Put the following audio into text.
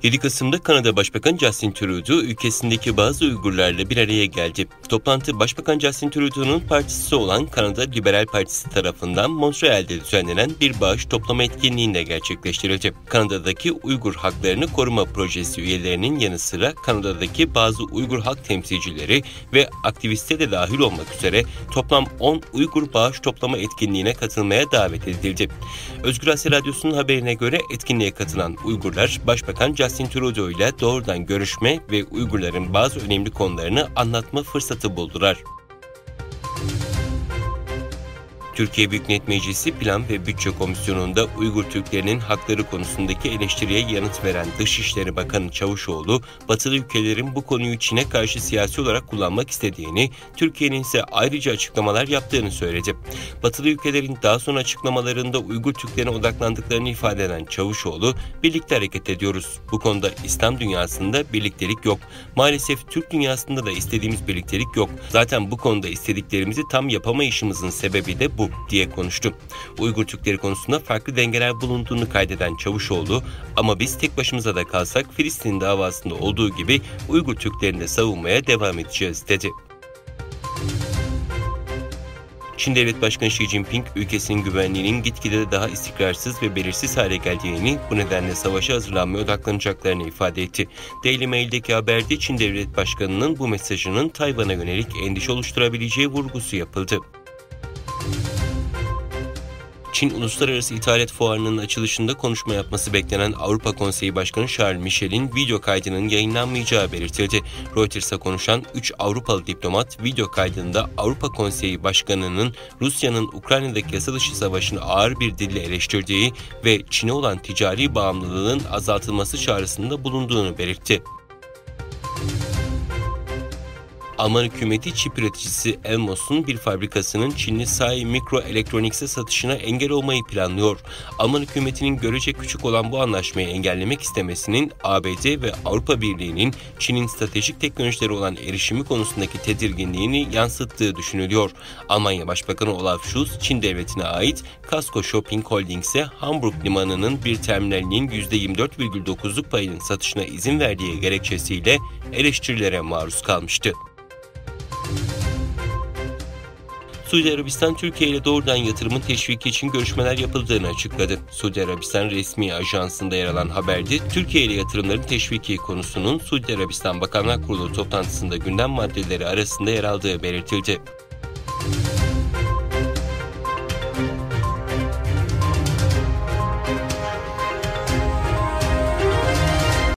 7 Kasım'da Kanada Başbakanı Justin Trudeau ülkesindeki bazı Uygurlarla bir araya geldi. Toplantı Başbakan Justin Trudeau'nun partisi olan Kanada Liberal Partisi tarafından Montreal'de düzenlenen bir bağış toplama etkinliğinde gerçekleştirildi. Kanada'daki Uygur Haklarını Koruma Projesi üyelerinin yanı sıra Kanada'daki bazı Uygur halk temsilcileri ve aktivistler de dahil olmak üzere toplam 10 Uygur bağış toplama etkinliğine katılmaya davet edildi. Özgür Asya Radyosu'nun haberine göre etkinliğe katılan Uygurlar, Başbakan Justin Trudeau ile doğrudan görüşme ve Uygurların bazı önemli konularını anlatma fırsatı buldular. Türkiye Büyük Millet Meclisi Plan ve Bütçe Komisyonu'nda Uygur Türklerinin hakları konusundaki eleştiriye yanıt veren Dışişleri Bakanı Çavuşoğlu, Batılı ülkelerin bu konuyu Çin'e karşı siyasi olarak kullanmak istediğini, Türkiye'nin ise ayrıca açıklamalar yaptığını söyledi. Batılı ülkelerin daha sonra açıklamalarında Uygur Türklerine odaklandıklarını ifade eden Çavuşoğlu, birlikte hareket ediyoruz. Bu konuda İslam dünyasında birliktelik yok. Maalesef Türk dünyasında da istediğimiz birliktelik yok. Zaten bu konuda istediklerimizi tam yapamayışımızın sebebi de bu diye konuştu. Uygur Türkleri konusunda farklı dengeler bulunduğunu kaydeden Çavuşoğlu, ama biz tek başımıza da kalsak Filistin davasında olduğu gibi Uygur Türklerini de savunmaya devam edeceğiz dedi. Çin Devlet Başkanı Xi Jinping, ülkesinin güvenliğinin gitgide daha istikrarsız ve belirsiz hale geldiğini, bu nedenle savaşa hazırlanmaya odaklanacaklarını ifade etti. Daily Mail'deki haberde Çin Devlet Başkanı'nın bu mesajının Tayvan'a yönelik endişe oluşturabileceği vurgusu yapıldı. Çin Uluslararası İthalat Fuarı'nın açılışında konuşma yapması beklenen Avrupa Konseyi Başkanı Charles Michel'in video kaydının yayınlanmayacağı belirtildi. Reuters'a konuşan 3 Avrupalı diplomat video kaydında Avrupa Konseyi Başkanı'nın Rusya'nın Ukrayna'daki yasa dışı savaşını ağır bir dille eleştirdiği ve Çin'e olan ticari bağımlılığın azaltılması çağrısında bulunduğunu belirtti. Alman hükümeti çip üreticisi Elmos'un bir fabrikasının Çinli SAI Microelectronics'e satışına engel olmayı planlıyor. Alman hükümetinin görece küçük olan bu anlaşmayı engellemek istemesinin ABD ve Avrupa Birliği'nin Çin'in stratejik teknolojileri olan erişimi konusundaki tedirginliğini yansıttığı düşünülüyor. Almanya Başbakanı Olaf Scholz, Çin devletine ait Casco Shopping Holdings'e Hamburg limanının bir terminalinin %24,9'luk payının satışına izin verdiği gerekçesiyle eleştirilere maruz kalmıştı. Suudi Arabistan, Türkiye ile doğrudan yatırımın teşviki için görüşmeler yapıldığını açıkladı. Suudi Arabistan resmi ajansında yer alan haberde, Türkiye ile yatırımların teşviki konusunun Suudi Arabistan Bakanlar Kurulu toplantısında gündem maddeleri arasında yer aldığı belirtildi.